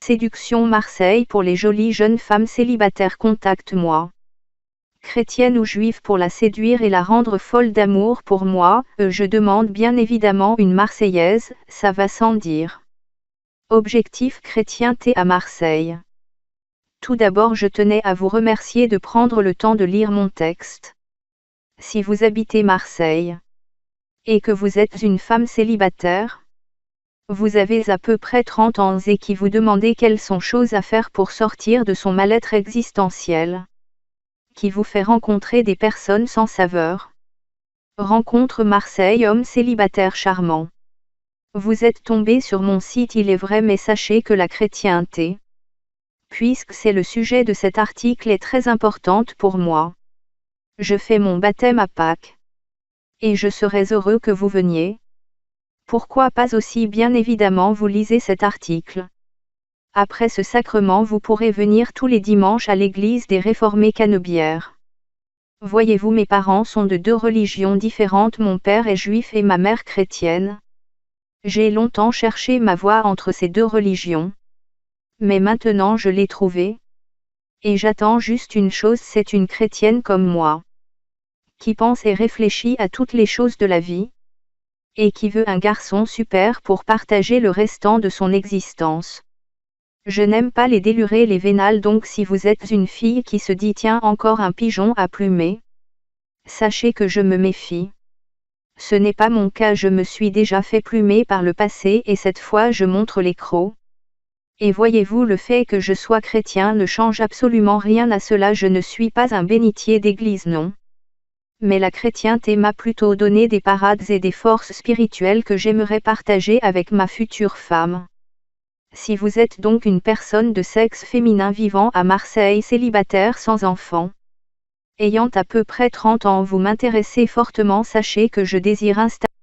Séduction Marseille pour les jolies jeunes femmes célibataires. Contacte-moi. Chrétienne ou juive pour la séduire et la rendre folle d'amour pour moi, je demande bien évidemment une Marseillaise, ça va sans dire. Objectif chrétienté à Marseille. Tout d'abord je tenais à vous remercier de prendre le temps de lire mon texte. Si vous habitez Marseille, et que vous êtes une femme célibataire, vous avez à peu près 30 ans et qui vous demandez quelles sont choses à faire pour sortir de son mal-être existentiel, qui vous fait rencontrer des personnes sans saveur. Rencontre Marseille, homme célibataire charmant. Vous êtes tombé sur mon site, il est vrai, mais sachez que la chrétienté, puisque c'est le sujet de cet article, est très importante pour moi. Je fais mon baptême à Pâques. Et je serais heureux que vous veniez. Pourquoi pas aussi? Bien évidemment, vous lisez cet article. Après ce sacrement, vous pourrez venir tous les dimanches à l'église des Réformés Canebières. Voyez-vous, mes parents sont de 2 religions différentes, mon père est juif et ma mère chrétienne. J'ai longtemps cherché ma voie entre ces 2 religions. Mais maintenant je l'ai trouvée. Et j'attends juste une chose, c'est une chrétienne comme moi, qui pense et réfléchit à toutes les choses de la vie, et qui veut un garçon super pour partager le restant de son existence. Je n'aime pas les délurés, les vénales, donc si vous êtes une fille qui se dit tiens, encore un pigeon à plumer, sachez que je me méfie. Ce n'est pas mon cas, je me suis déjà fait plumer par le passé et cette fois je montre les crocs. Et voyez-vous, le fait que je sois chrétien ne change absolument rien à cela, je ne suis pas un bénitier d'église, non. Mais la chrétienté m'a plutôt donné des parades et des forces spirituelles que j'aimerais partager avec ma future femme. Si vous êtes donc une personne de sexe féminin vivant à Marseille, célibataire sans enfant, ayant à peu près 30 ans, vous m'intéressez fortement, sachez que je désire installer